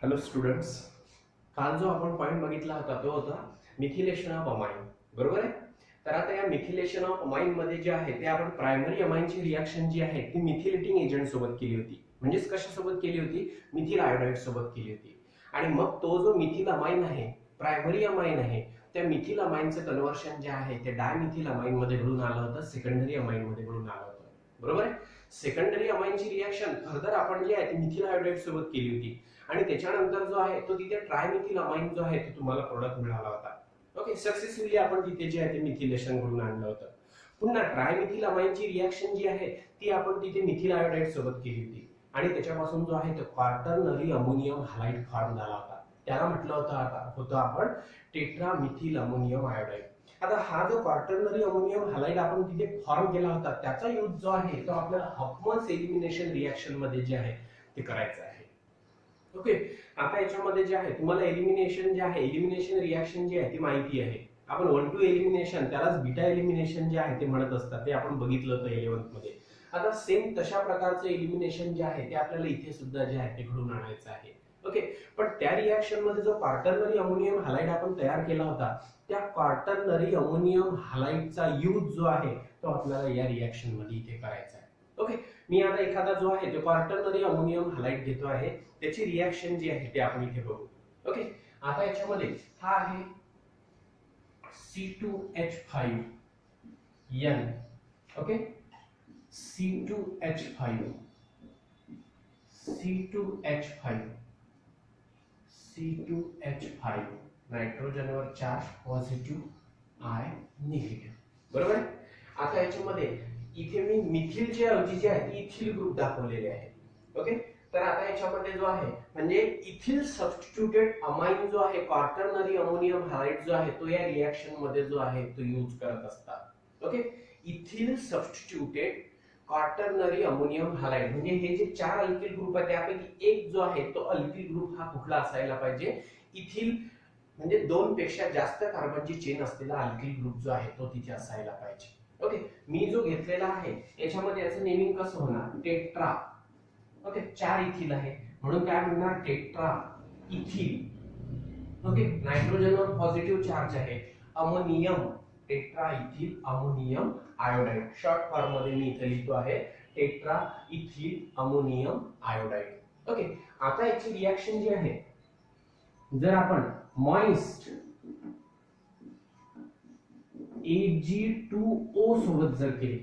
Hello students, काल जो आपण पॉइंट बघितला होता तो होता मिथिलेशन ऑफ अमाइन, बरोबर आहे. तर आता या मिथिलेशन ऑफ अमाइन मध्ये जे आहे ते आपण प्रायमरी अमाइनची रिएक्शन जी आहे ती मिथिलेटिंग एजंट सोबत केली होती. म्हणजेच कशासोबत केली होती? मिथिल आयोडाइड सोबत केली होती. आणि मग तो जो मिथिल अमाइन आहे, प्रायमरी अमाइन आहे, त्या मिथिल अमाइनचं कन्व्हर्शन जे आहे ते डायमिथिल अमाइन मध्ये घडून आलं होतं, सेकंडरी अमाइन मध्ये घडून आलं होतं, बरोबर आहे. सेकंडरी अमाइनची रिएक्शन फर्दर आपण जी आहे ती मिथिल आयोडाइड सोबत केली होती आणि त्याच्यानंतर जो आहे तो तिथे ट्रायमिथिल अमाइन जो आहे तो तुम्हाला प्रोडक्ट मिळाला होता. ओके, सक्सेसफुली आपण तिथे जे आहे ते मिथिलेशन घडून आणलं होतं. पुन्हा ट्रायमिथिल अमाइनची रिएक्शन जी आहे ती आपण तिथे मिथिल आयोडाइड सोबत केली होती आणि त्याच्यापासून जो आहे तो क्वार्टरनरी अमोनियम हॅलाइड फॉर्म झाला होता. त्याला म्हटलं होतं आपण टेट्रामिथिल अमोनियम आयोडाइड. आता हा जो क्वार्टरनरी अमोनियम हॅलाइड आपण तिथे फॉर्म केला होता त्याचा यूज जो आहे तो आपल्याला हफमन्स एलिमिनेशन रिएक्शन मध्ये जे आहे ते करायचं आहे. ओके, आता याच्यामध्ये जे आहे तुम्हाला एलिमिनेशन जे आहे, एलिमिनेशन रिएक्शन जी आहे ती माहिती आहे. आपण 1-2 एलिमिनेशन, त्यालाच बीटा एलिमिनेशन जे आहे ते म्हणत असतात, ते आपण बघितलं होतं 11th मध्ये. आता सेम तशा प्रकारचं एलिमिनेशन जे आहे ते आपल्याला इथे सुद्धा जे आहे ते घडून आणायचं आहे. ओके, पण त्या रिएक्शन मध्ये जो क्वार्टरनरी अमोनियम हॅलाइड आपण तयार केला होता त्या क्वार्टरनरी अमोनियम हॅलाइडचा यूज जो आहे तो आपल्याला या रिएक्शन मध्ये इथे करायचा आहे. ओके, मी आता एखादा जो आहे तो क्वार्टरनरी अमोनियम हॅलाइड घेतो आहे, त्याची रिएक्शन जी आहे ते आपण इथे बघू. ओके, आता याच्यामध्ये हा आहे C2H5N. ओके, C2H5 नायट्रोजनवर चार्ज पॉझिटिव्ह, आय निगेटिव्ह, बरोबर. आता याच्यामध्ये इथे मी मिथिलची ऐवजी जे आहे इथिल ग्रुप दाखवलेले आहे. ओके, तर आता याच्यामध्ये जो आहे म्हणजे इथिल सबस्टिट्यूटेड अमाइन जो आहे क्वार्टरनरी अमोनियम हॅलाइड जो आहे तो या रिएक्शन मध्ये जो आहे तो यूज करत असतात. Okay, ethyl substituted quaternary ammonium halide म्हणजे हे जे 4 अल्किल ग्रुप आहेत त्यापैकी एक जो आहे तो अल्किल ग्रुप हा कुठला असायला पाहिजे? इथिल म्हणजे 2 पेक्षा जास्त कार्बनची चेन असलेला अल्किल ग्रुप जो आहे तो तिथे असायला पाहिजे. ओके, मी जो घेतलेला आहे याच्यामध्ये याचं नेमिंग कसं होणार? टेट्रा. ओके, 4 इथिल आहे म्हणून काय म्हणणार? Tetra ethyl. ओके, नायट्रोजनवर पॉझिटिव्ह चार्ज आहे, ammonium, tetra ethyl ammonium iodide. Short form मध्ये मी इथे लिहितो आहे tetra ethyl ammonium iodide. Okay, आता याची रिएक्शन जी आहे जर आपण मॉइस्ट Ag2O सोबत जर केली,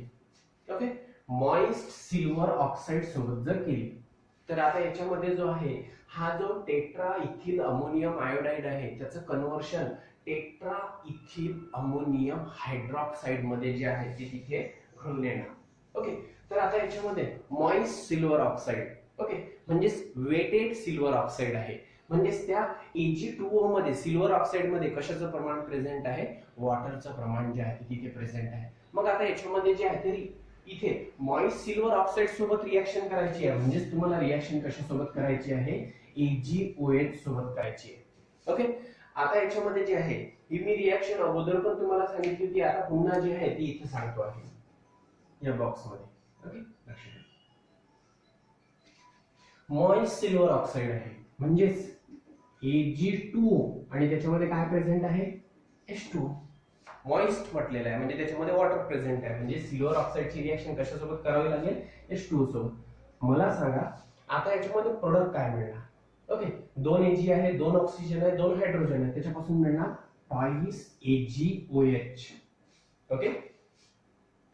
ओके, मॉइस्ट सिल्वर ऑक्साइड सोबत जर केली तर आता याच्यामध्ये जो आहे हा जो टेट्रा इथिल अमोनियम आयोडाइड आहे त्याचं conversion tetra ethyl ammonium hydroxide मध्ये जे आहे ते तिथे घडून येणार. ओके, तर आता याच्यामध्ये मॉइस्ट सिल्वर ऑक्साइड, ओके, म्हणजे वेटेड सिल्वर ऑक्साइड आहे. म्हणजेच त्या Ag2O मध्ये सिल्वर ऑक्साइड मध्ये कशाचं प्रमाण प्रेझेंट आहे? वॉटरचं प्रमाण जे आहे ते तिथे प्रेझेंट आहे. मग आता याच्यामध्ये जे आहे ते इथे मॉइस्ट सिल्वर ऑक्साइड सोबत रिएक्शन करायची आहे. म्हणजे तुम्हाला रिएक्शन कशा सोबत करायची आहे? AgOH सोबत करायची आहे. ओके, आता याच्यामध्ये जे आहे ही मी रिएक्शन अगोदर पण तुम्हाला सांगितली होती, आता पुन्हा जी आहे ती इथे सांगतो आहे या बॉक्स मध्ये. ओके, लक्ष द्या. मॉइस्ट सिल्वर ऑक्साइड आहे म्हणजेच Ag2O आणि त्याच्यामध्ये काय प्रेझेंट आहे? H2O. मॉइस्ट म्हटलेलं आहे म्हणजे त्याच्यामध्ये वॉटर प्रेझेंट आहे, म्हणजे सिल्वर ऑक्साइडची रिएक्शन कशासोबत करावी लागेल? H2O सोबत. मला सांगा आता याच्यामध्ये प्रोडक्ट काय मिळणार? ओके, 2 Ag आहे, 2 ऑक्सिजन आहे, 2 हायड्रोजन आहे, त्याच्यापासून मिळणार ट्वाइस AgOH. ओके,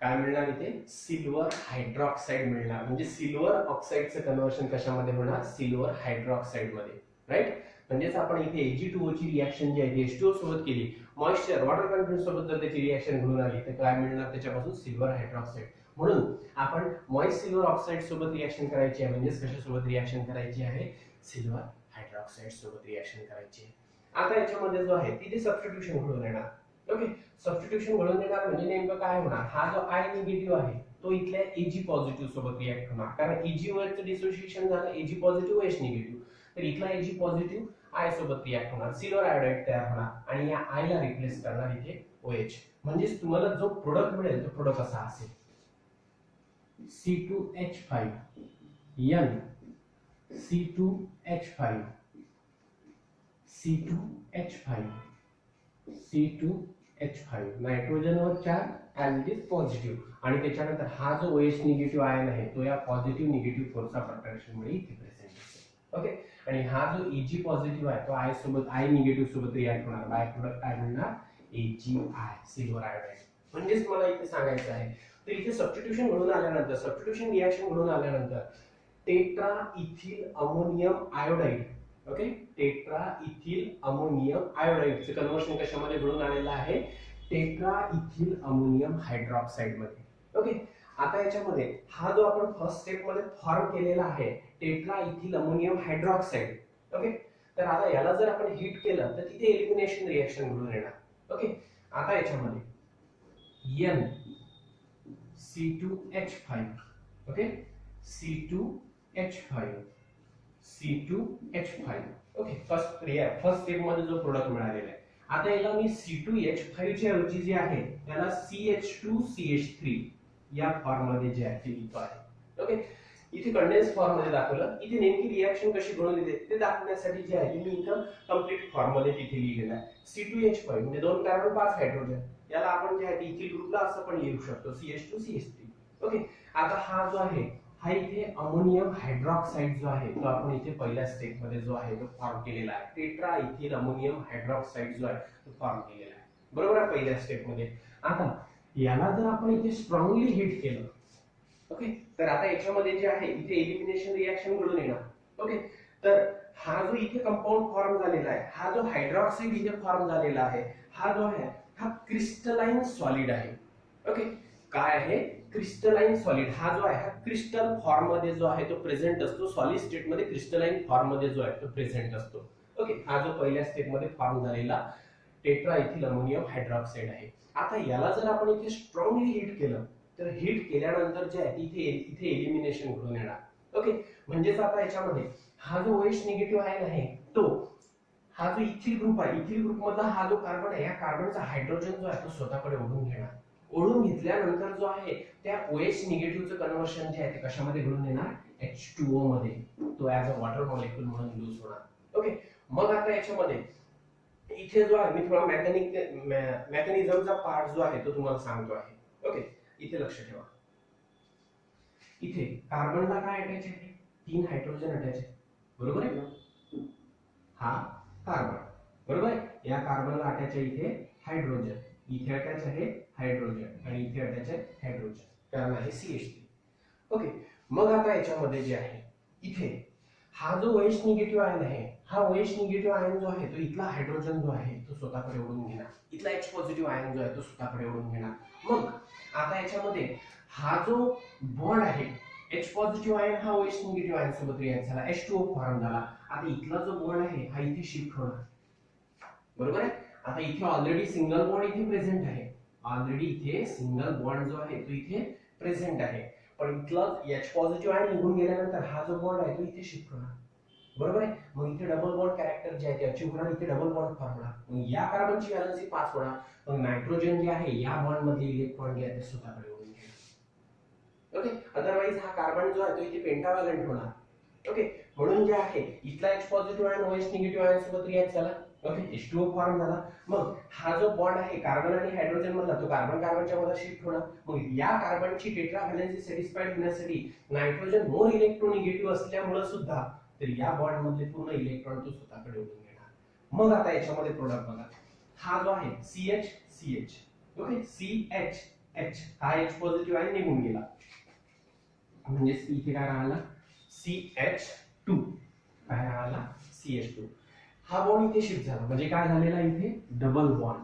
काय मिळणार इथे? सिल्वर हायड्रॉक्साइड मिळणार. म्हणजे सिल्वर ऑक्साइडचं कन्व्हर्शन कशामध्ये होणार? सिल्वर हायड्रॉक्साइड मध्ये, राईट. म्हणजेच आपण इथे Ag2O ची रिएक्शन जी आहे H2O सोबत केली, मॉइश्चर वॉटर कंटेंट सोबत जर त्याची रिएक्शन घडून आली तर काय मिळणार? त्याच्यापासून सिल्वर हायड्रॉक्साइड. म्हणून आपण मॉइस्ट सिल्वर ऑक्साइड सोबत रिएक्शन करायची आहे, म्हणजेच कशासोबत रिएक्शन करायची आहे? सिल्वर हायड्रॉक्साइड सोबत रिएक्शन करायची आहे. आता याच्यामध्ये जो आहे तिथे सबस्टिट्यूशन घडून येणार. ओके, सबस्टिट्यूशन घडून येणार म्हणजे नेमकं काय होणार? हा जो आय निगेटिव्ह आहे तो इथल्या Ag पॉझिटिव्ह सोबत रिएक्ट होणार, कारण AgOH चं डिसोसिएशन झालं, Ag पॉझिटिव्ह OH निगेटिव्ह, तर इथला Ag पॉझिटिव्ह आय सोबत रिएक्ट होणार, सिल्वर आयोडाइड तयार होणार आणि या आय ला रिप्लेस करणार इथे OH. म्हणजे तुम्हाला जो प्रोडक्ट मिळेल तो प्रोडक्ट असा असेल C2H5N, C2H5 C2H5 C2H5 नायट्रोजनवर charge as it is positive आणि त्याच्यानंतर हा जो OH निगेटिव्ह आयन आहे तो या पॉझिटिव्ह निगेटिव्ह फोर्सच्या प्रॉटॅक्शनमुळे इथे प्रेझेंट असेल. ओके, आणि हा जो Eg पॉझिटिव्ह आहे तो आय सोबत आय निगेटिव्ह सोबत रिॲक्ट होणार. बाय प्रोडक्ट काय मिळणार AgI सिल्वर आयोडाइड. म्हणजेच मला इथे सांगायचं आहे तर इथे सबस्टिट्यूशन घडून आल्यानंतर सबस्टिट्यूशन रिॲक्शन घडून आल्यानंतर tetra ethyl ammonium iodide. Okay, tetra ethyl ammonium आयोडाइडचे कन्वर्शन कशामध्ये घडून आलेलं आहे टेट्रा इथिल अमोनियम हायड्रॉक्साइड मध्ये. ओके, आता याच्यामध्ये हा जो आपण फर्स्ट स्टेप मध्ये फॉर्म केलेला आहे tetra ethyl ammonium hydroxide. Okay, तर आता याला जर आपण हीट केलं तर तिथे एलिमिनेशन रिएक्शन घडून येणार. ओके, आता याच्यामध्ये C2H5 okay C2H5 okay first step मध्ये जो प्रोडक्ट मिळालेला आहे आता याला मी C2H5 च्या ऐवजी जे आहे त्याला CH2CH3 या फॉर्म मध्ये जे आहे ते लिहितो आहे. ओके, इथे कंडेन्स फॉर्म मध्ये दाखवलं. इथे नेमकी रिएक्शन कशी घडून येते ते दाखवण्यासाठी जे आहे मी इथं कंप्लीट फॉर्म मध्ये तिथे लिहिलेलं आहे. C2H5 म्हणजे 2 कार्बन 5 हायड्रोजन याला आपण जे आहे इथिल ग्रुपला असं पण लिहू शकतो CH2CH3. ओके, आता हा जो आहे हा इथे अमोनियम हायड्रॉक्साइड जो आहे तो आपण इथे पहिल्या स्टेप मध्ये जो आहे तो फॉर्म केलेला आहे. टेट्रा इथिल अमोनियम हायड्रॉक्साइड जो आहे तो फॉर्म केलेला आहे. बरोबर आहे पहिल्या स्टेप मध्ये. आता याला जर आपण इथे स्ट्रॉंगली हीट केलं ओके तर आता याच्यामध्ये जे आहे इथे एलिमिनेशन रिएक्शन घडून येणार. ओके, तर हा जो इथे कंपाऊंड फॉर्म झालेला आहे हा जो हायड्रॉक्साइड इथे फॉर्म झालेला आहे हा जो आहे हा क्रिस्टलाइन सॉलिड आहे. ओके, काय आहे क्रिस्टलाइन सॉलिड. हा जो आहे हा क्रिस्टल फॉर्म मध्ये जो आहे तो प्रेझेंट असतो. सॉलिड स्टेट मध्ये क्रिस्टलाइन फॉर्म मध्ये जो आहे तो प्रेझेंट असतो. ओके, हा जो पहिल्या स्टेप मध्ये फॉर्म झालेला टेट्रा इथिल अमोनियम हायड्रॉक्साइड आहे. आता याला जर आपण इथे स्ट्रॉंगली हीट केलं तर हीट केल्यानंतर जे आहे इथे एलिमिनेशन घडून येणार. ओके, म्हणजेच आता याच्यामध्ये हा जो OH निगेटिव्ह आयन आहे तो हा जो इथिल ग्रुप आहे इथिल ग्रुप मधला हा जो कार्बन आहे या कार्बनचा हायड्रोजन जो आहे तो स्वतःकडे ओढून घेणार. ओढून घेतल्यानंतर जो आहे त्या OH निगेटिव्हचं कन्वर्शन जे आहे ते कशामध्ये घडून येणार H2O मध्ये. तो ऍज अ वॉटर मॉलिक्यूल म्हणून यूज होणार. ओके, मग आता याच्यामध्ये इथे जो आहे मी तुम्हाला मेकॅनिझमचा पार्ट जो आहे तो तुम्हाला सांगतो आहे. ओके, इथे लक्ष ठेवा. इथे कार्बनला काय अटॅच आहे 3 हायड्रोजन अटॅच आहे. बरोबर आहे, हा कार्बन बरोबर आहे. या कार्बनला अटॅच आहे इथे हायड्रोजन, इथे अटॅच आहे हायड्रोजन आणि इथे अटॅच आहे हायड्रोजन कारण आहे CH3. ओके, मग आता याच्यामध्ये जे आहे इथे हा जो OH निगेटिव्ह आयन आहे हा OH निगेटिव्ह आयन जो आहे तो इथला हायड्रोजन जो आहे तो स्वतःकडे ओढून घेणार. इथला H पॉझिटिव्ह आयन जो आहे तो स्वतःकडे ओढून घेणार. मग आता याच्यामध्ये हा जो बॉन्ड आहे H पॉझिटिव्ह आयन हा OH निगेटिव्ह आयन सोबत रिएक्ट झाला H2O फॉर्म झाला. आता इथला जो बॉन्ड आहे हा इथे शिफ्ट होणार. बरोबर आहे. आता इथे ऑलरेडी सिंगल बॉन्ड इथे प्रेझेंट आहे. ऑलरेडी इथे सिंगल बॉन्ड जो आहे तो इथे प्रेझेंट आहे. पण इथला H पॉझिटिव्ह आयन निघून गेल्यानंतर हा जो बॉन्ड आहे तो इथे शिफ्ट होणार. बरोबर आहे. मग इथे डबल बॉन्ड कॅरेक्टर जे आहे ते अचीव होणार. इथे डबल बॉन्ड फॉर्म होणार. मग या कार्बनची व्हॅलेन्सी 5 होणार. मग नायट्रोजन जे आहे या बॉन्ड मधले इलेक्ट्रॉन जे आहे ते स्वतःकडे ओढून घेणार. ओके, अदरवाइज हा कार्बन जो आहे तो इथे पेंटाव्हॅलंट होणार. ओके, म्हणून जे आहे इथला H positive ion OH negative ion सोबत रिएक्ट झाला. ओके, H2O फॉर्म झाला. मग हा जो बॉन्ड आहे कार्बन आणि हायड्रोजन मधला तो कार्बन कार्बनच्या मध्ये शिफ्ट होणार. मग या कार्बनची टेट्रा व्हॅलेन्सी सॅटिस्फाईड होण्यासाठी नायट्रोजन मोर इलेक्ट्रोनिगेटिव्ह असल्यामुळे सुद्धा तर या बॉन्ड मधले पूर्ण इलेक्ट्रॉन तो स्वतःकडे ओढून घेणार. मग आता याच्यामध्ये प्रोडक्ट बघा हा जो आहे CH ओके CH हा H पॉझिटिव्ह आयन निघून गेला म्हणजे इथे काय राहिला CH2 काय राहिला CH2. हा बॉन्ड इथे शिफ्ट झाला म्हणजे काय झालेला इथे double bond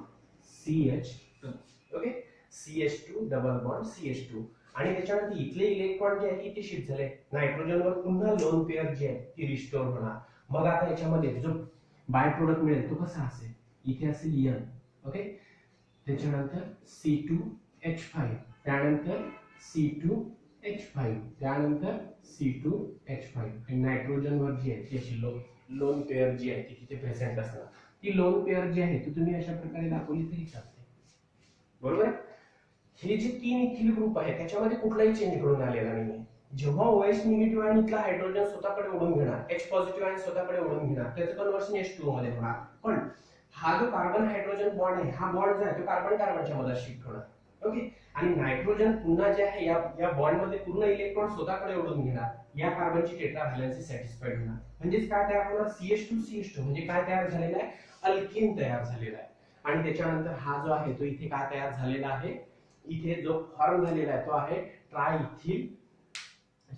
CH2. Okay, CH2 double bond CH2 आणि त्याच्यानंतर इथले इलेक्ट्रॉन जे आहे इथे शिफ्ट झाले. नायट्रोजनवर पुन्हा लोन पेअर जी आहे ती रिस्टोर होणार. मग आता याच्यामध्ये जो बाय प्रोडक्ट मिळेल तो कसा असेल इथे असेल N. ओके, त्याच्यानंतर C2H5 त्यानंतर C2H5 त्यानंतर C2H5 आणि नायट्रोजन वर जी आहे त्याची लोन पेअर जी आहे ती तिथे प्रेझेंट असणार. ती लोन पेअर जी आहे ती तुम्ही अशा प्रकारे दाखवली तरी चालते. बरोबर आहे. हे जे 3 इथिल ग्रुप आहे त्याच्यामध्ये कुठलाही चेंज घडून आलेला नाहीये. जेव्हा OH निगेटिव्ह आयन इथला हायड्रोजन स्वतःकडे ओढून घेणार, H पॉझिटिव्ह आयन स्वतःकडे ओढून घेणार, त्याचं कन्व्हर्शन H2O मध्ये होणार. पण हा जो कार्बन हायड्रोजन बॉन्ड आहे, हा बॉन्ड जो आहे तो कार्बन कार्बनच्या मध्ये शिफ्ट होणार. ओके. आणि नायट्रोजन पुन्हा जे आहे या बॉन्ड मध्ये पूर्ण इलेक्ट्रॉन स्वतःकडे ओढून घेणार, या कार्बनची टेट्रा व्हॅलेन्सी सॅटिस्फाईड होणार. म्हणजेच काय तयार होणार, CH2CH2 म्हणजे काय तयार झालेला आहे, अल्किन तयार झालेला आहे. आणि त्याच्यानंतर हा जो आहे तो इथे काय तयार झालेला आहे, इथे जो फॉर्म झालेला आहे तो आहे ट्रायइथिल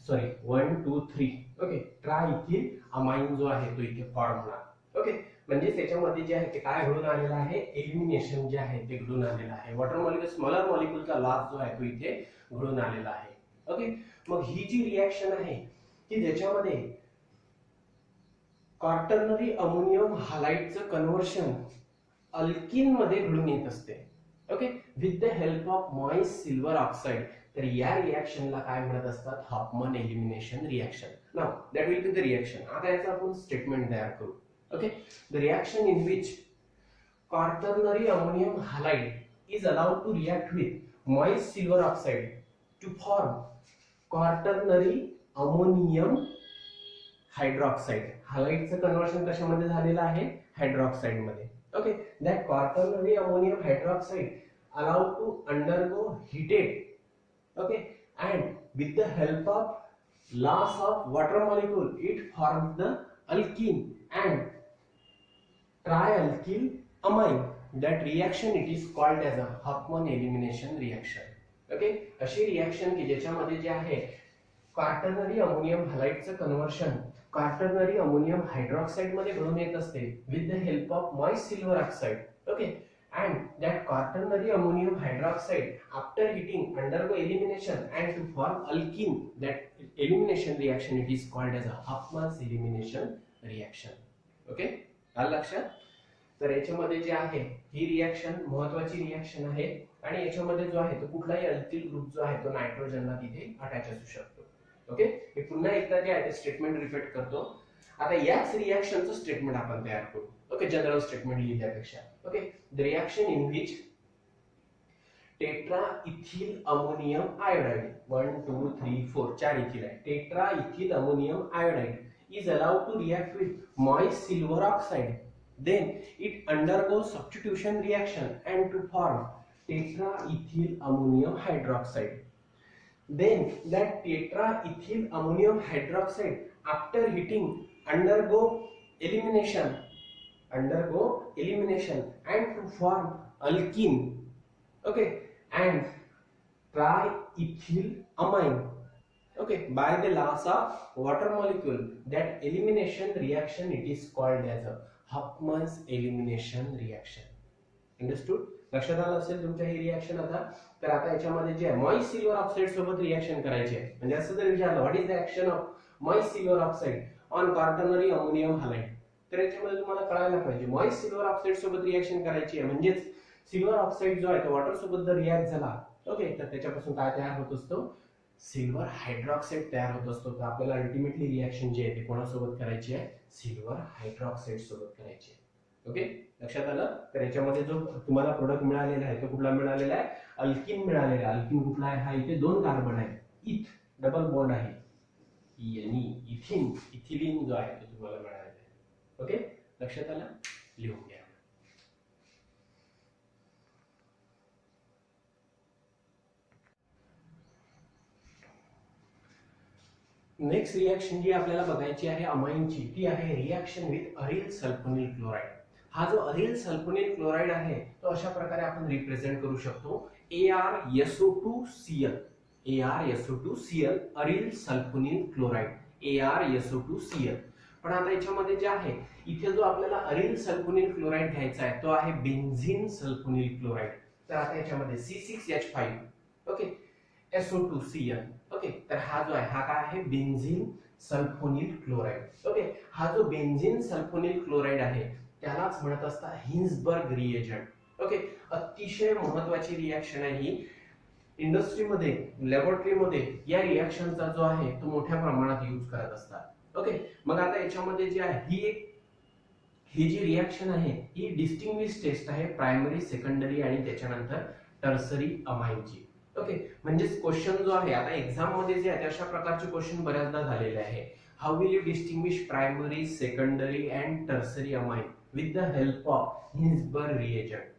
1 2 3 ओके, ट्रायइथिल अमाइन जो आहे तो इथे फॉर्म होणार. ओके. म्हणजे त्याच्यामध्ये जे आहे ते काय घडून आलेलं आहे, एलिमिनेशन जे आहे ते घडून आलेलं आहे. वॉटर मॉलिक्यूल स्मॉलर मॉलिक्यूलचा लॉस जो आहे तो इथे घडून आलेला आहे. ओके. मग ही जी रिएक्शन आहे की ज्याच्यामध्ये क्वार्टर्नरी अमोनियम हालाइडचं कन्व्हर्शन अल्किन मध्ये घडून येत असते. Okay, with the help of moist silver oxide. तर या रिएक्शनला काय म्हणत असतात, Hoffman elimination reaction. Now that will be the reaction. आता याचं आपण स्टेटमेंट तयार करू. Okay, the reaction in which quaternary ammonium halide is allowed to react with moist silver oxide to form quaternary ammonium hydroxide. Halideचं conversion कशामध्ये झालेलं आहे, hydroxide मध्ये. Okay, that quaternary ammonium hydroxide allowed to undergo heated, okay, and with the help of loss of water molecule it forms the alkene and trialkyl amine. That reaction it is called as a Huffman elimination reaction. Okay, अशी reaction की ज्याच्यामध्ये जे आहे क्वार्टर्नरी ammonium हॅलाइडचं conversion क्वार्टर्नरी ammonium hydroxide मध्ये घडून येत असते with the help of moist silver oxide. Okay, and that quaternary ammonium hydroxide after heating undergo elimination and to form alkene. That elimination reaction it is called as a Huffman's elimination reaction. Okay, आलं लक्षात. तर याच्यामध्ये जे आहे ही reaction महत्वाची reaction आहे आणि याच्यामध्ये जो आहे तो कुठलाही अल्किल ग्रुप जो आहे तो नायट्रोजनला तिथे अटॅच असू शकतो. ओके, हे पुन्हा एकदा जे आहे ते स्टेटमेंट रिपीट करतो. आता याच रिएक्शनचं स्टेटमेंट आपण तयार करू. ओके, जनरल स्टेटमेंट लिहिण्यापेक्षा. Okay, the reaction in which tetraethyl ammonium iodide 1 2 3 4 4 ethyl आहे. Tetraethyl ammonium iodide is allowed to react with moist silver oxide. Then it undergoes substitution reaction and to form tetraethyl ammonium hydroxide. Then that tetraethyl ammonium hydroxide after heating undergo elimination and to form alkene. Okay, and triethyl amine. Okay, by the loss of water molecule. That elimination reaction it is called as a Huffman's elimination reaction. Understood? लक्षात आलं असेल तुमच्या ही reaction. आता तर आता याच्यामध्ये जे moist silver oxide सोबत रिएक्शन करायची आहे. म्हणजे असं जर विचारलं what is the action of moist silver oxide on quaternary ammonium halide, तर याच्यामध्ये तुम्हाला कळायला पाहिजे मॉइस्ट सिल्वर ऑक्साइड सोबत रिएक्शन करायची आहे. म्हणजेच सिल्वर ऑक्साइड जो आहे तो वॉटर सोबत जर रिएक्ट झाला, ओके, तर त्याच्यापासून काय तयार होत असतो, सिल्वर हायड्रॉक्साइड तयार होत असतो. तर आपल्याला अल्टिमेटली रिएक्शन जी आहे ती कोणासोबत करायची आहे, सिल्वर हायड्रॉक्साइड सोबत करायची आहे. ओके, लक्षात आलं. तर याच्यामध्ये जो तुम्हाला प्रोडक्ट मिळालेला आहे तो कुठला मिळालेला आहे, अल्किन मिळालेला आहे. अल्किन कुठला आहे, हा इथे 2 कार्बन आहे, इथ डबल बॉन्ड आहे, इथिलीन जो आहे तो तुम्हाला मिळालेला आहे. ओके, लक्षात आलं, लिहून घ्या. नेक्स्ट रिएक्शन जी आपल्याला बघायची आहे अमाइनची, ती आहे reaction with aryl sulphonyl chloride. हा जो अरिल सल्फोनिल क्लोराइड आहे तो अशा प्रकारे आपण रिप्रेझेंट करू शकतो, ArSO2Cl. ArSO2Cl aril sulphonyl chloride, ArSO2Cl. पण आता याच्यामध्ये जे आहे इथे जो आपल्याला अरिल सल्फोनिल क्लोराइड घ्यायचा आहे तो आहे बेन्झीन सल्फोनिल क्लोराइड. तर आता याच्यामध्ये C6H5, ओके, SO2Cl. ओके, तर हा जो आहे हा काय आहे, बेन्झीन सल्फोनिल क्लोराइड. ओके, हा जो बेन्झीन सल्फोनिल क्लोराइड आहे त्यालाच म्हणत असतात हिन्सबर्ग रिएजंट. ओके, अतिशय महत्वाची रिएक्शन आहे ही. इंडस्ट्रीमध्ये, लॅबोरेटरीमध्ये या रिएक्शनचा जो आहे तो मोठ्या प्रमाणात यूज करत असतात. ओके, मग आता याच्यामध्ये जे आहे ही जी रिएक्शन आहे ही डिस्टिंग्विश टेस्ट आहे प्रायमरी, सेकंडरी आणि त्याच्यानंतर टर्सरी अमाइनची. ओके, म्हणजेच क्वेश्चन जो आहे आता एक्झाम मध्ये जे आहे अशा प्रकारचे क्वेश्चन बऱ्याचदा झालेले आहे. How will you distinguish primary, secondary and tertiary amine with the help of Hinsberg reagent.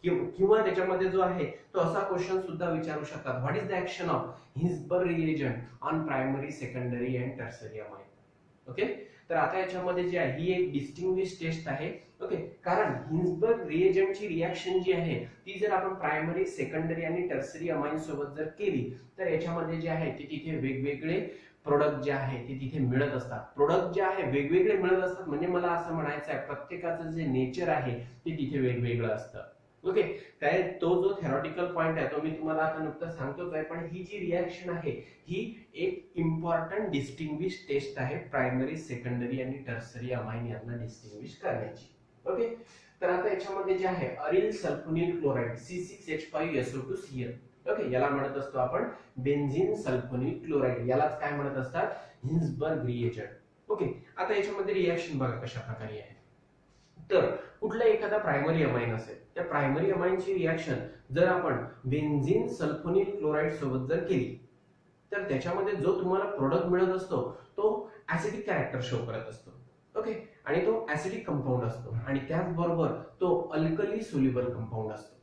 किंवा त्याच्यामध्ये जो आहे तो असा क्वेश्चन सुद्धा विचारू शकतात, what is the action of Hinsberg reagent on primary, secondary and tertiary amine. Okay, तर आता याच्यामध्ये जी आहे ही एक डिस्टिंग्विश टेस्ट आहे. ओके, कारण हिन्सबर्ग रिएजंटची रिॲक्शन जी आहे ती जर आपण प्रायमरी, सेकंडरी आणि टर्सरी अमाइन सोबत जर केली तर याच्यामध्ये जे आहे ते तिथे वेगवेगळे प्रोडक्ट जे आहे ते तिथे मिळत असतात. प्रोडक्ट जे आहे वेगवेगळे मिळत असतात म्हणजे मला असं म्हणायचं आहे प्रत्येकाचं जे नेचर आहे ते तिथे वेगवेगळं असतं. ओके, काय तो जो थेरॉटिकल पॉइंट आहे तो मी तुम्हाला आता नुकतं सांगतोच आहे, पण ही जी रिॲक्शन आहे ही एक इम्पॉर्टंट डिस्टिंग्विश टेस्ट आहे प्रायमरी, सेकंडरी आणि टर्सरी अमाइन यांना डिस्टिंग्विश करण्याची. ओके, तर आता याच्यामध्ये जे आहे aril sulphonyl chloride C6H5SO2Cl. Okay, याला म्हणत असतो आपण बेन्झीन सल्फोनिल क्लोराइड, यालाच काय म्हणत असतात, हिन्सबर्ग रिएजंट. ओके, आता याच्यामध्ये रिॲक्शन बघा कशा प्रकारे आहे. तर कुठला एखादा प्रायमरी अमाइन असेल त्या प्रायमरी अमाइनची रिॲक्शन जर आपण बेन्झीन सल्फोनिल क्लोराइड सोबत जर केली तर त्याच्यामध्ये जो तुम्हाला प्रोडक्ट मिळत असतो तो ऍसिडिक कॅरेक्टर शो करत असतो. ओके, आणि तो ऍसिडिक कंपाऊंड असतो आणि त्याचबरोबर तो अल्कली सोल्युबल कंपाऊंड असतो.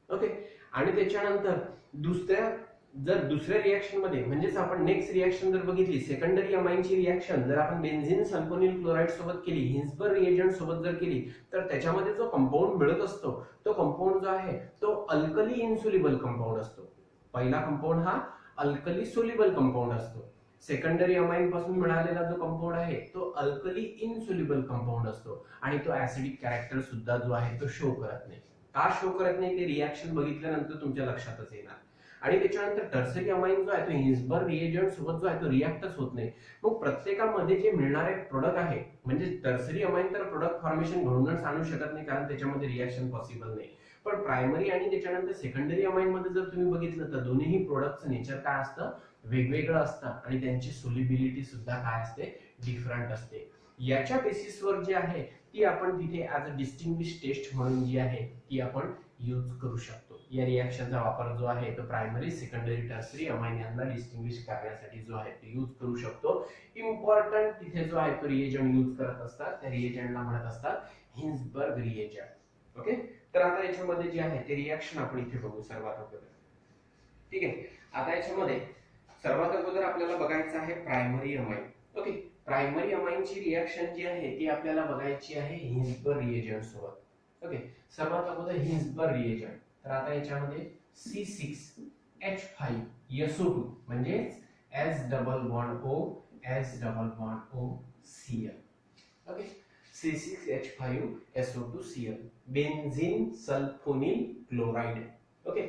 ओके, आणि त्याच्यानंतर दुसऱ्या रिॲक्शन मध्ये म्हणजेच आपण नेक्स्ट रिॲक्शन जर बघितली सेकंडरी अमाइनची रिॲक्शन जर आपण बेन्झीन सल्फोनिल क्लोराइड सोबत केली, हिन्सबर्ग रिएजंट सोबत जर केली तर त्याच्यामध्ये जो कंपाऊंड मिळत असतो तो कंपाऊंड जो आहे तो अल्कली इन्सोल्युबल कंपाऊंड असतो. पहिला कंपाऊंड हा अल्कली सोल्युबल कंपाऊंड असतो. सेकंडरी अमाइन पासून मिळालेला जो कंपाऊंड आहे तो अल्कली इनसोल्युबल कंपाऊंड असतो आणि तो ऍसिडिक कॅरेक्टर सुद्धा जो आहे तो शो करत नाही. का शो करत नाही ते रिॲक्शन बघितल्यानंतर तुमच्या लक्षातच येणार. आणि त्याच्यानंतर टर्सरी अमाइन जो आहे तो हिन्सबर्ग रिएजंट सोबत जो आहे तो रिॲक्टच होत नाही. मग प्रत्येकामध्ये जे मिळणारे प्रोडक्ट आहे म्हणजे टर्सरी अमाइन तर प्रोडक्ट फॉर्मेशन घडूनच आणू शकत नाही कारण त्याच्यामध्ये रिॲक्शन पॉसिबल नाही. पण प्रायमरी आणि त्याच्यानंतर सेकंडरी अमाइन मध्ये जर तुम्ही बघितलं तर दोन्ही प्रोडक्टचं नेचर काय असतं, वेगवेगळं असतं आणि त्यांची सोल्युबिलिटी सुद्धा काय असते, डिफरंट असते. याच्या बेसिसवर जे आहे ती आपण तिथे ऍज अ डिस्टिंग्विश टेस्ट म्हणून जी आहे ती आपण यूज करू शकतो. या रिॲक्शनचा वापर जो आहे तो प्रायमरी, सेकंडरी, टर्सरी अमाइन यांना डिस्टिंग्विश करण्यासाठी जो आहे तो यूज करू शकतो. इम्पॉर्टंट तिथे जो आहे तो रिएजंट यूज करत असतात, त्या रिएजंटला म्हणत असतात हिन्सबर्ग रिएजंट. ओके, तर आता याच्यामध्ये जे आहे ते रिॲक्शन आपण इथे बघू सर्वात अगोदर. ठीक आहे, आता याच्यामध्ये सर्वात अगोदर आपल्याला बघायचं आहे प्रायमरी अमाइन. ओके, प्रायमरी अमाइनची रिॲक्शन जी आहे ती आपल्याला बघायची आहे हिन्सबर्ग रिएजंट सोबत. ओके, सर्वात अगोदर हिन्सबर्ग रिएजंट. तर आता याच्यामध्ये C6H5SO2 म्हणजे S+O Cl. Okay, C6H5SO2Cl benzene sulphonyl chloride. Okay,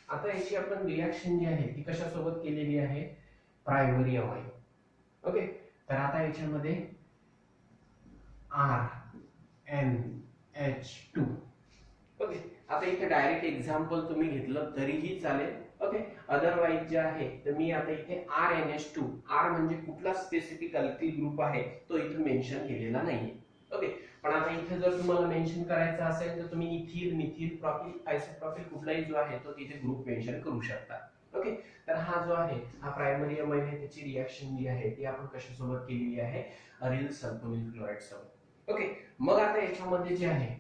आता याची आपण रिॲक्शन जी आहे ती कशासोबत केलेली आहे, प्रायमरी अमाइन. ओके, तर आता याच्यामध्ये RNH2. ओके, आता इथे डायरेक्ट एक्झाम्पल तुम्ही घेतलं तरीही चालेल. ओके, अदरवाइज जे आहे तर मी आता इथे RNH2, R म्हणजे कुठला स्पेसिफिक अल्किल ग्रुप आहे तो इथे मेन्शन केलेला नाहीये. ओके, पण आता इथे जर तुम्हाला मेन्शन करायचा असेल तर तुम्ही इथिल, मिथिल, प्रॉपिल, आयसोप्रॉपिल कुठलाही जो आहे तो तिथे ग्रुप मेन्शन करू शकता. ओके, तर हा जो आहे हा प्रायमरी अमाइन आहे त्याची रिॲक्शन जी आहे ती आपण कशासोबत केलेली आहे, अरिल सल्फोनिल क्लोराइड सोबत. ओके, मग आता याच्यामध्ये जे आहे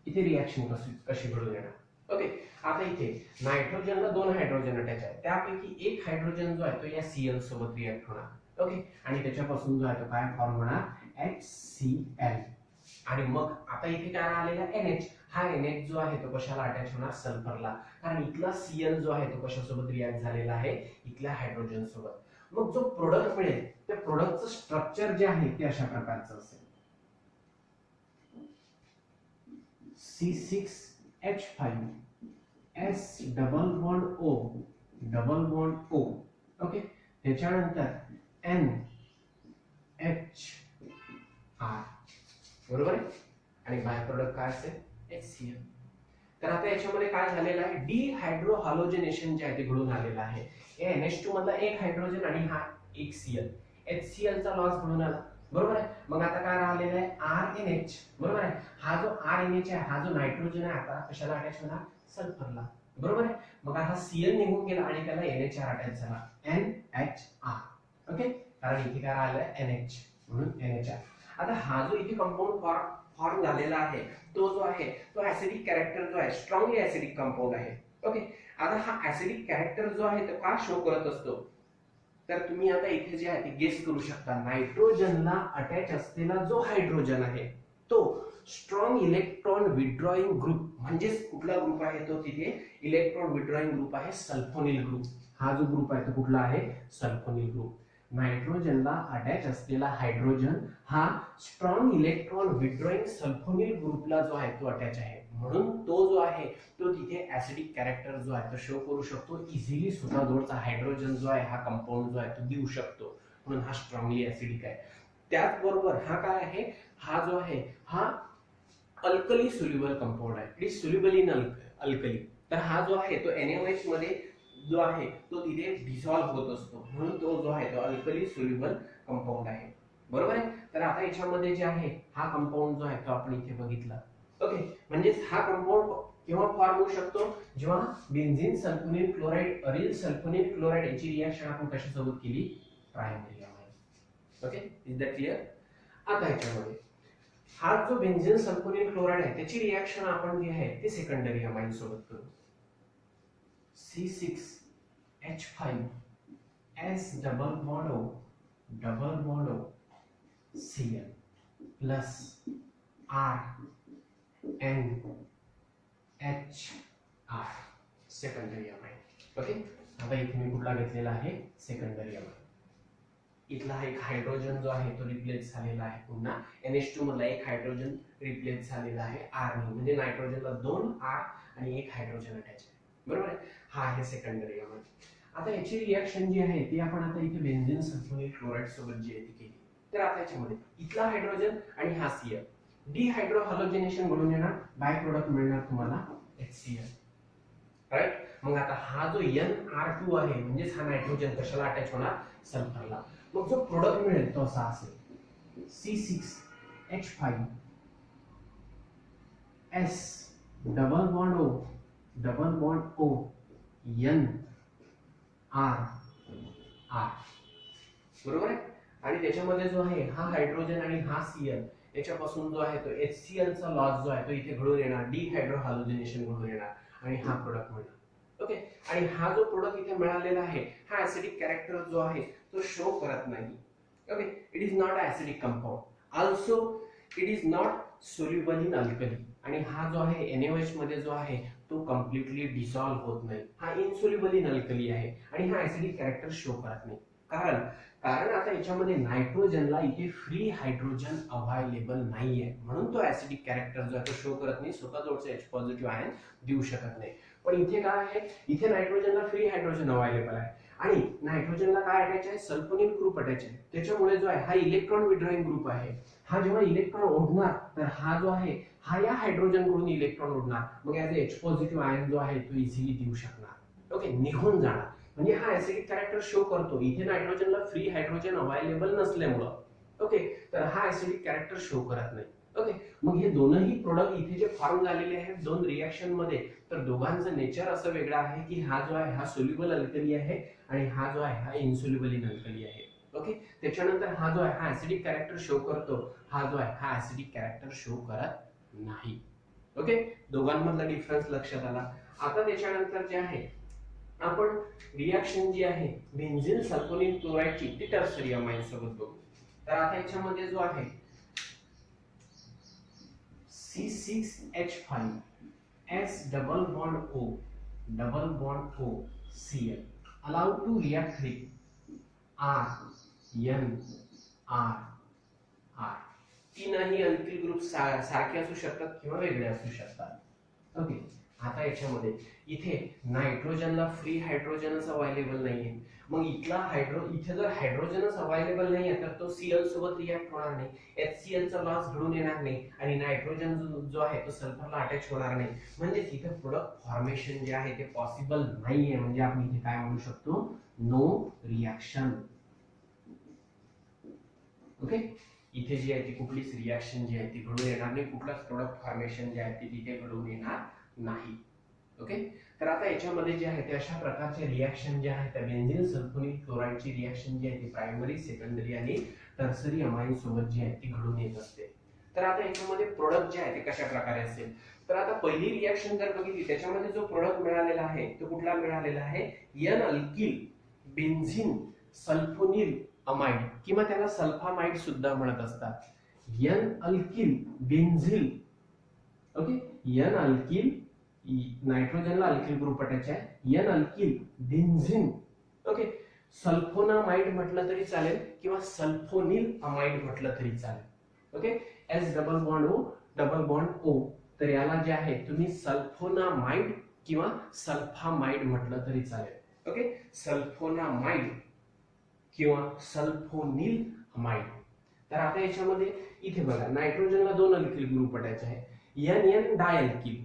इथे रिॲक्शन कशी घडून येणार. ओके, आता इथे नायट्रोजनला 2 हायड्रोजन अटॅच आहे, त्यापैकी एक हायड्रोजन जो आहे तो या Cl सोबत रिॲक्ट होणार. ओके, आणि त्याच्यापासून जो आहे तो काय फॉर्म होणार, HCl. आणि मग आता इथे काय आलेला NH, हा NH जो आहे तो कशाला अटॅच होणार, सल्फरला, कारण इथला Cl जो आहे तो कशासोबत रिॲक्ट झालेला आहे, इथल्या हायड्रोजन सोबत. मग जो प्रोडक्ट मिळेल त्या प्रोडक्टचं स्ट्रक्चर जे आहे ते अशा प्रकारचं असेल, C6H5S+O. ओके, त्याच्यानंतर NHR, बरोबर आहे, आणि बाय प्रोडक्ट काय असेल, HCl. तर आता याच्यामध्ये काय झालेलं आहे, डिहायड्रोहॅलोजनेशन जे आहे ते घडून आलेलं आहे. NH2 मधला एक हायड्रोजन आणि हा एक Cl, HCl चा लॉस घडून आला, बरोबर आहे. मग आता काय राहिलेलं आहे, RNH, बरोबर आहे. हा जो RNH आहे, हा जो नायट्रोजन आहे आता कशाला अटॅच होणार, सल्फरला. बरोबर आहे. मग आता Cl निघून गेला आणि त्याला NH4 अटॅच झाला, NHR. ओके, कारण इथे काय आलं NH म्हणून NHR. आता हा जो इथे कंपाऊंड फॉर्म झालेला आहे तो जो आहे तो ऍसिडिक कॅरेक्टर जो आहे स्ट्रॉंगली ऍसिडिक कंपाऊंड आहे. ओके, आता हा ऍसिडिक कॅरेक्टर जो आहे तो का शो करत असतो, तर तुम्ही आता इथे जे आहे ते गेस करू शकता. नायट्रोजनला अटॅच असलेला जो हायड्रोजन आहे तो स्ट्रॉंग इलेक्ट्रॉन विड्रॉइंग ग्रुप, म्हणजे कुठला ग्रुप आहे तो, तिथे इलेक्ट्रॉन विड्रॉइंग ग्रुप आहे सल्फोनिल ग्रुप. हा जो ग्रुप आहे तो कुठला आहे, सल्फोनिल ग्रुप. नायट्रोजनला अटॅच असलेला हायड्रोजन हा स्ट्रॉंग इलेक्ट्रॉन विड्रॉइंग सल्फोनिल ग्रुपला जो आहे तो अटॅच आहे, म्हणून तो जो आहे तो तिथे ऍसिडिक कॅरेक्टर जो आहे तो शो करू शकतो. इझिली सुताजोडचा हायड्रोजन जो आहे हा कंपाऊंड जो आहे तो देऊ शकतो, म्हणून हा स्ट्रॉंगली ऍसिडिक आहे. त्याचबरोबर हा काय आहे, हा जो आहे हा अल्कली सोल्युबल कंपाऊंड आहे. It is soluble in alkali. तर हा जो आहे तो NaOH मध्ये जो आहे तो तिथे डिसॉल्व्ह होत असतो, म्हणून तो जो आहे तो अल्कली सोल्युबल कंपाऊंड आहे. बरोबर आहे. तर आता याच्यामध्ये जे आहे हा कंपाऊंड जो आहे तो आपण इथे बघितला. ओके, म्हणजे हा कंपाऊंड केव्हा फॉर्म होऊ शकतो, जेव्हा benzene sulphonyl chloride aryl sulphonyl chloride याची रिएक्शन आपण कशासोबत केली, primary amine. Okay, is that clear. आता याच्यामध्ये हा जो बेन्झीन सल्फोनिल क्लोराइड आहे त्याची रिएक्शन आपण जी आहे ती सेकंडरी अमाइन सोबत करू. C6H5 double bond O Cl plus RNHR secondary amine. Okay, आता इथे मी कुठला घेतलेला आहे, सेकंडरी अमाइन. इथला एक हायड्रोजन जो आहे तो रिप्लेस झालेला आहे, पुन्हा NH2 मधला एक हायड्रोजन रिप्लेस झालेला आहे R ने, म्हणजे नायट्रोजनला 2 R आणि एक हायड्रोजन अटॅच आहे. बरोबर आहे. हा आहे सेकंडरी अमाइन. आता याची रिएक्शन जी आहे ती आपण आता इथे बेन्झीन सल्फोनिल क्लोराइड सोबत जी आहे ती केली. तर आता याच्यामध्ये इथला हायड्रोजन आणि हा Cl डिहायड्रो हॅलोजिनेशन घडून येणार, बाय प्रोडक्ट मिळणार तुम्हाला HCl. राईट. मग आता हा जो NR2 आहे म्हणजे हा नायट्रोजन कशाला अटॅच होणार, सल्फरला. मग जो प्रोडक्ट मिळेल तो असा असेल C6H5S double bond O NR. बरोबर आहे. आणि त्याच्यामध्ये जो आहे हा हायड्रोजन आणि हा Cl याच्यापासून जो आहे तो HCl चा लॉस जो आहे तो इथे घडून येणार, डिहायड्रो हॅलोजिनेशन घडून येणार आणि हा प्रोडक्ट मिळणार. ओके, आणि हा जो प्रोडक्ट इथे मिळालेला आहे हा ऍसिडिक कॅरेक्टर जो आहे तो शो करत नाही. Okay, it is not acidic compound. Also it is not soluble in alkali. आणि हा जो आहे NaOH मध्ये जो आहे तो कम्प्लिटली डिसॉल्व्ह होत नाही, हा इनसोल्युबल इन अल्कली आहे आणि हा ऍसिडिक कॅरेक्टर शो करत नाही. कारण आता याच्यामध्ये नायट्रोजनला इथे फ्री हायड्रोजन अवेलेबल नाहीये, म्हणून तो ऍसिडिक कॅरेक्टर जो आहे तो शो करत नाही, स्वतःजवळचे H पॉझिटिव्ह आयन देऊ शकत नाही. पण इथे काय आहे, इथे नायट्रोजनला फ्री हायड्रोजन अवेलेबल आहे आणि नायट्रोजनला काय अटॅच आहे, सल्फोनिल ग्रुप अटॅच आहे. त्याच्यामुळे जो आहे हा इलेक्ट्रॉन विड्रॉइंग ग्रुप आहे. हा जेव्हा इलेक्ट्रॉन ओढणार तर हा जो आहे हा या हायड्रोजन कडून इलेक्ट्रॉन ओढणार, मग ऍज H पॉझिटिव्ह आयन जो आहे तो इझिली देऊ शकणार. ओके, निघून जाणार, म्हणजे हा ऍसिडिक कॅरेक्टर शो करतो. इथे नायट्रोजनला फ्री हायड्रोजन अवेलेबल नसल्यामुळं ओके, तर हा ऍसिडिक कॅरेक्टर शो करत नाही. ओके, मग हे दोनही प्रोडक्ट इथे जे फॉर्म झालेले आहेत दोन रिएक्शन मध्ये, तर दोघांचं नेचर असं वेगळं आहे की हा जो आहे हा सोल्युबल अल्कली आहे आणि हा जो आहे हा इनसोल्युबल इन अल्कली आहे. ओके, त्याच्यानंतर हा जो आहे हा ऍसिडिक कॅरेक्टर शो करतो, हा जो आहे हा ऍसिडिक कॅरेक्टर शो करत नाही. ओके, दोघांमधला डिफरन्स लक्षात आला. आता त्याच्यानंतर जे आहे आपण रिएक्शन जी आहे बेन्झीन सल्फोनिल क्लोराइडची ती टर्सरी अमाइन सोबत बघू. तर आता याच्यामध्ये जो आहे C6H5S double bond O Cl allowed to react with RNR. तीनही अल्किल ग्रुप सारखे असू शकतात किंवा वेगळे असू शकतात. ओके, आता याच्यामध्ये इथे नायट्रोजनला फ्री हायड्रोजनच अवेलेबल नाहीये, मग इथे जर हायड्रोजनच अवेलेबल नाहीये तर तो Cl सोबत रिएक्ट होणार नाही, HCl चा लॉस घडून येणार नाही आणि नायट्रोजन जो आहे तो सल्फरला अटॅच होणार नाही, म्हणजे इथे प्रोडक्ट फॉर्मेशन जे आहे ते पॉसिबल नाहीये. म्हणजे आपण इथे काय म्हणू शकतो, नो रिएक्शन. ओके, इथे जी आहे ती कुठलीच रिएक्शन जी आहे ती घडून येणार नाही, कुठलाच प्रोडक्ट फॉर्मेशन जे आहे ते तिथे घडून येणार नाही. ओके, तर आता याच्यामध्ये जे आहे ते अशा प्रकारचे रिएक्शन जे आहेत त्या बेन्झीन सल्फोनिल क्लोराईडची रिएक्शन जी आहे ती प्रायमरी, सेकंडरी आणि टर्सरी अमाइन सोबत जी आहे ती घडून येत असते. तर आता याच्यामध्ये प्रोडक्ट जे आहे ते कशा प्रकारे असेल, तर आता पहिली रिएक्शन जर बघितली त्याच्यामध्ये जो प्रोडक्ट मिळालेला आहे तो कुठला मिळालेला आहे, N alkyl benzene sulfonyl amide किंवा त्याला सल्फामाइड सुद्धा म्हणत असतात. N alkyl benzyl, okay, N alkyl, नायट्रोजनला अल्किल ग्रुप अटॅच आहे, N alkyl benzene, okay, sulfonamide म्हटलं तरी चालेल किंवा सल्फोनिल अमाइड म्हटलं तरी चालेल. Okay, S double bond O double bond O, तर याला जे आहे तुम्ही सल्फोनामाइड किंवा सल्फामाइड म्हटलं तरी चालेल. ओके, सल्फोनामाइड किंवा सल्फोनिल अमाइड. तर आता याच्यामध्ये इथे बघा नायट्रोजनला दोन अल्किल ग्रुप अटॅच आहे, एन एन डायअल्किल.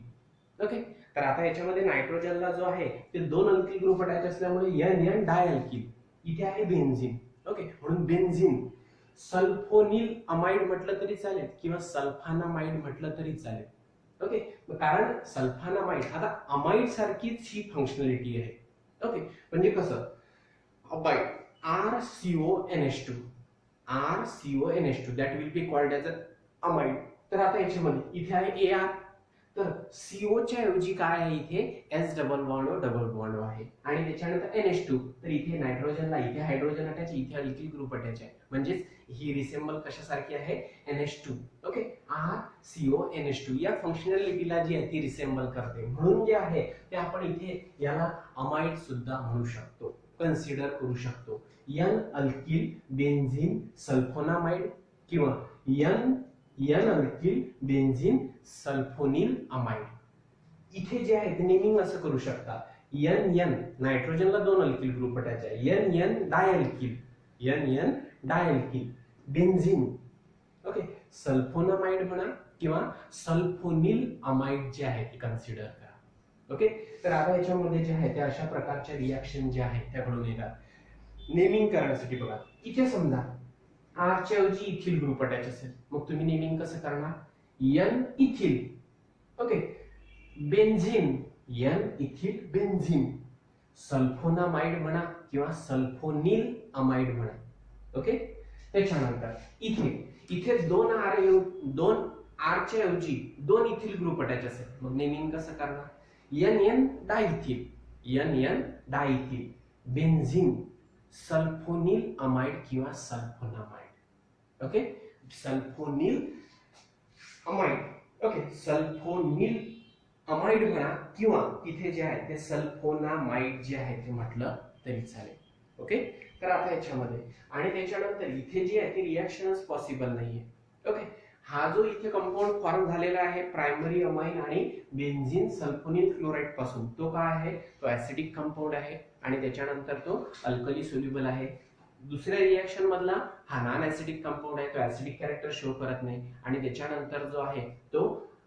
ओके, तर आता याच्यामध्ये नायट्रोजनला जो आहे ते दोन अल्किल ग्रुप अटॅच असल्यामुळे एन एन डायअल्किल, इथे आहे बेन्झीन. ओके, म्हणून बेन्झीन सल्फोनिल अमाइड म्हटलं तरी चालेल किंवा सल्फानामाइड म्हटलं तरी चालेल. ओके, कारण सल्फानामाइड आता अमाइड सारखीच ही फंक्शनॅलिटी आहे. ओके, म्हणजे कसं abide RCONH2, RCONH2 that will be called as a amide. तर आता याच्यामध्ये इथे आहे AR, तर CO च्या ऐवजी काय आहे इथे S double bond O double bond O आहे आणि त्याच्यानंतर NH2, तर इथे नायट्रोजनला इथे हायड्रोजन अटॅच, इथे अल्किल ग्रुप अटॅच आहे, म्हणजेच ही रिसेंबल कशासारखी आहे, NH2. ओके, RCONH2 या फंक्शनॅलिटीला जी आहे ती रिसेंबल करते, म्हणून जे आहे ते आपण इथे याला अमाइड सुद्धा म्हणू शकतो, कन्सिडर करू शकतो. एन अल्किल बेन्झीन सल्फोनामाइड किंवा N alkyl benzene sulfonyl amide. इथे जे आहे ते नेमिंग असं करू शकता, एन एन नायट्रोजनला दोन अल्किल ग्रुप अटॅच आहे, N N dialkyl, N N dialkyl benzene. Okay, sulfonamide म्हणा किंवा सल्फोनिल अमाइड जे आहे ते कन्सिडर करा. ओके, तर आता याच्यामध्ये जे आहे ते अशा प्रकारच्या रिएक्शन जे आहेत त्या घडून येतात. नेमिंग करण्यासाठी बघा इथे समजा R च्या ऐवजी इथिल ग्रुप अटॅच असेल, मग तुम्ही नेमिंग कसं करणार, N ethyl. Okay, benzene N ethyl benzene, sulfonamide म्हणा किंवा सल्फोनिल अमाइड म्हणा. ओके, त्याच्यानंतर इथे दोन R च्या ऐवजी दोन इथिल ग्रुप अटॅच असेल, मग नेमिंग कसं करणार, N N diethyl, N N diethyl benzene sulfonyl amide किंवा sulfonamide. Okay, sulfonyl amide. Okay, sulfonyl amide म्हणा किंवा इथे जे आहे ते सल्फोनामाइड जे आहे ते म्हटलं तरी चालेल. ओके, तर आता याच्यामध्ये आणि त्याच्यानंतर इथे जे आहे ते रिएक्शनच पॉसिबल नाहीये. ओके, हा जो इथे कंपाऊंड फॉर्म झालेला आहे प्रायमरी अमाइन आणि बेन्झीन सल्फोनिल क्लोराइड पासून, तो काय आहे, तो ऍसिडिक कंपाऊंड आहे आणि त्याच्यानंतर तो अल्कली सोल्युबल आहे. दुसऱ्या रिएक्शन मधला हा नॉन ऍसिडिक कंपाऊंड आहे, तो ऍसिडिक कॅरेक्टर शो करत नाही आणि त्याच्यानंतर जो आहे तो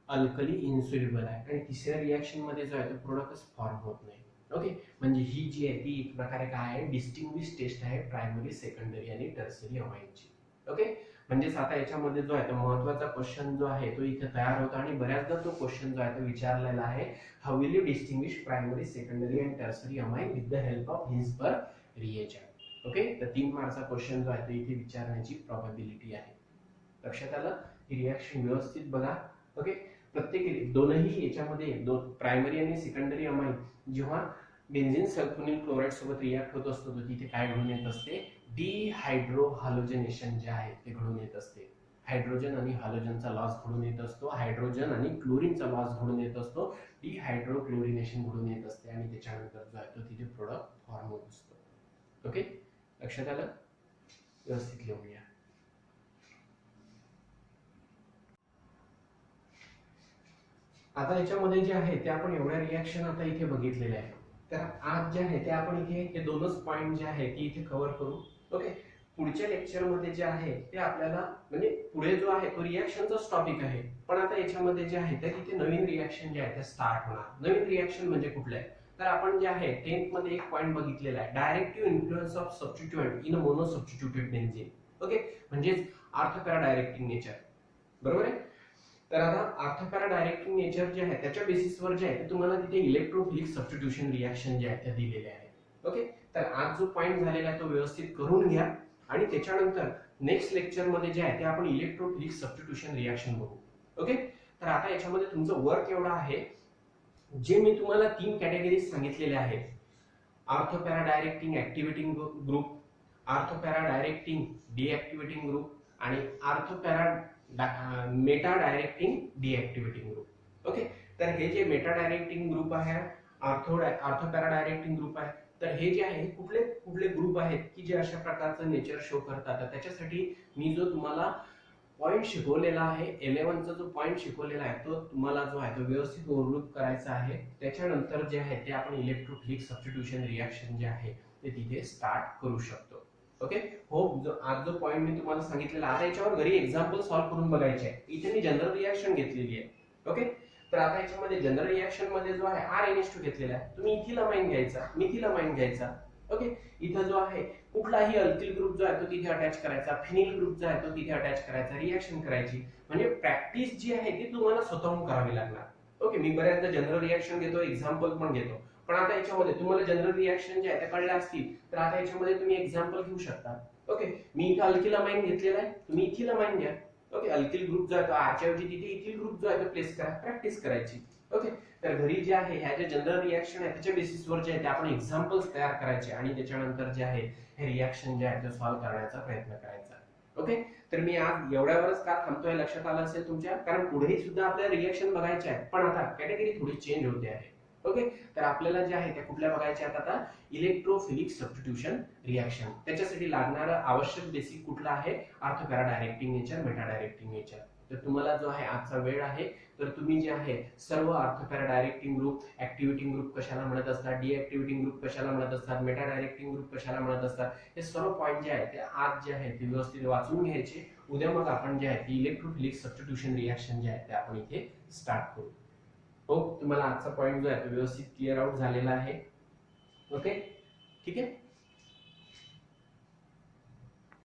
अल्कली इन्सोल्युबल आहे आणि तिसऱ्या रिएक्शन मध्ये जो आहे तो प्रोडक्टच फॉर्म होत नाही. ओके, म्हणजे ही जी आहे ती एक प्रकारे काय आहे, डिस्टिंग्विश टेस्ट आहे प्रायमरी, सेकंडरी आणि टर्सरी अमाइनची. ओके, म्हणजेच आता याच्यामध्ये जो आहे तो महत्त्वाचा क्वेश्चन जो आहे तो इथे तयार होता आणि बऱ्याचदा तो क्वेश्चन जो आहे तो विचारलेला आहे, how will you distinguish primary, secondary and tertiary amine with the help of Hinsberg reagent. Okay, तर 3 मार्कचा क्वेश्चन जो आहे तो इथे विचारण्याची प्रोबॅबिलिटी आहे. लक्षात आलं, ही रिएक्शन व्यवस्थित बघा. ओके, प्रत्येक दोनही याच्यामध्ये दोन प्रायमरी आणि सेकंडरी अमाइन जेव्हा बेन्झीन सल्फोनिल क्लोराइड सोबत रिएक्ट होत असतो तर तिथे काय घडून येत असते, डिहायड्रो हालोजनेशन जे आहे ते घडून येत असते. हायड्रोजन आणि हालोजनचा लॉस घडून येत असतो, हायड्रोजन आणि क्लोरीनचा लॉस घडून येत असतो, डिहायड्रो क्लोरिनेशन घडून येत असते आणि त्याच्यानंतर जो आहे तो तिथे प्रोडक्ट फॉर्म होत असतो. ओके, लक्षात आलं, व्यवस्थित लिहूया. आता याच्यामध्ये जे आहे ते आपण एवढ्या रिएक्शन आता इथे बघितलेले आहे. तर आज जे आहे ते आपण इथे हे दोनच पॉइंट जे आहे ते इथे कव्हर करू. ओके, पुढच्या लेक्चर मध्ये जे आहे ते आपल्याला म्हणजे पुढे जो आहे तो रिएक्शनचाच टॉपिक आहे, पण आता याच्यामध्ये जे आहे ते तिथे नवीन रिएक्शन जे आहे ते स्टार्ट होणार. नवीन रिएक्शन म्हणजे कुठले, तर आपण जे आहे 10th मध्ये एक पॉइंट बघितलेला आहे, directive influence of substituent in a mono substituted benzene. Okay, म्हणजे अर्थ करा डायरेक्टिंग नेचर, बरोबर आहे. तर आता ऑर्थोपॅरा डायरेक्टिंग नेचर जे आहे त्याच्या बेसिसवर जे आहे ते तुम्हाला तिथे इलेक्ट्रोफिलिक सबस्टिट्यूशन रिॲक्शन जे आहे ते दिलेले आहे. ओके, तर आज जो पॉइंट झालेला आहे तो व्यवस्थित करून घ्या आणि त्याच्यानंतर नेक्स्ट लेक्चर मध्ये जे आहे ते आपण इलेक्ट्रोफिलिक सबस्टिट्यूशन रिॲक्शन बघू. ओके, तर आता याच्यामध्ये तुमचं वर्क एवढं आहे, जे मी तुम्हाला 3 कॅटेगरीज सांगितलेल्या आहेत, ortho para directing activating group, ortho para directing deactivating group आणि ortho para meta directing deactivating group. Okay, तर हे जे मेटा डायरेक्टिंग ग्रुप आहे, ऑर्थोपॅरा डायरेक्टिंग ग्रुप आहे, तर हे जे आहे कुठले कुठले ग्रुप आहेत की जे अशा प्रकारचं नेचर शो करतात. तर त्याच्यासाठी मी जो तुम्हाला पॉइंट शिकवलेला आहे 11 चा जो पॉइंट शिकवलेला आहे तो तुम्हाला जो आहे तो व्यवस्थित ओव्हरलुक करायचा आहे. त्याच्यानंतर जे आहे ते आपण इलेक्ट्रोफिलिक सबस्टिट्यूशन रिॲक्शन जे आहे ते तिथे स्टार्ट करू शकतो. ओके, होप आज जो पॉइंट मी तुम्हाला सांगितलेला, आता याच्यावर घरी एक्झाम्पल सॉल्व्ह करून बघायचे आहे. इथे मी जनरल रिॲक्शन घेतलेली आहे. ओके, तर आता याच्यामध्ये जनरल रिॲक्शन मध्ये जो आहे RNH2 घेतलेला आहे, तुम्ही इथिलामाइन घ्यायचा, मिथिलामाइन घ्यायचा. ओके, इथं जो आहे कुठलाही अल्किल ग्रुप जो आहे तो तिथे अटॅच करायचा, फिनिल ग्रुप जो आहे तो तिथे अटॅच करायचा, रिॲक्शन करायची. म्हणजे प्रॅक्टिस जी आहे ती तुम्हाला स्वतःहून करावी लागणार. ओके, मी बऱ्याचदा जनरल रिॲक्शन घेतो, एक्झाम्पल पण घेतो, पण आता याच्यामध्ये तुम्हाला जनरल रिॲक्शन जे आहे ते कळल्या असतील तर आता याच्यामध्ये तुम्ही एक्झाम्पल घेऊ शकता. ओके, मी इथं अल्किलामाइन घेतलेला आहे, तुम्ही इथिलामाइन घ्या. ओके, अल्किल ग्रुप जो आहे तो आरच्या ऐवजी तिथे इथिल ग्रुप जो आहे तो प्लेस करा, प्रॅक्टिस करायची. ओके, तर घरी जे आहे ह्या ज्या जनरल रिॲक्शन आहे त्याच्या बेसिसवर जे आहे ते आपण एक्झाम्पल्स तयार करायचे आणि त्याच्यानंतर जे आहे हे रिॲक्शन जे आहे ते सॉल्व्ह करण्याचा प्रयत्न करायचा. ओके, तर मी आज एवढ्यावरच का थांबतोय लक्षात आलं असेल तुमच्या, कारण पुढेही सुद्धा आपल्याला रिॲक्शन बघायचे आहे, पण आता कॅटेगरी थोडी चेंज होते आहे. ओके, तर आपल्याला जे आहे त्या कुठल्या बघायच्या आहेत आता, इलेक्ट्रोफिलिक सबस्टिट्यूशन रिॲक्शन. त्याच्यासाठी लागणारा आवश्यक बेसिक कुठला आहे, ortho para directing nature, meta directing nature. तर तुम्हाला जो आहे आजचा वेळ आहे तर तुम्ही जे आहे सर्व ऑर्थोपॅरा डायरेक्टिंग ग्रुप, ऍक्टिव्हेटिंग ग्रुप कशाला म्हणत असतात, डीऍक्टिव्हेटिंग ग्रुप कशाला म्हणत असतात, मेटा डायरेक्टिंग ग्रुप कशाला म्हणत असतात, हे सर्व पॉइंट जे आहेत ते आज जे आहे ते व्यवस्थित वाचून घ्यायचे. उद्या मग आपण जे आहे ती इलेक्ट्रोफिलिक सबस्टिट्यूशन रिॲक्शन जे आहे ते आपण इथे स्टार्ट करू. हो, तुम्हाला आजचा पॉइंट जो आहे तो व्यवस्थित क्लिअर आउट झालेला आहे. ओके, ठीक आहे.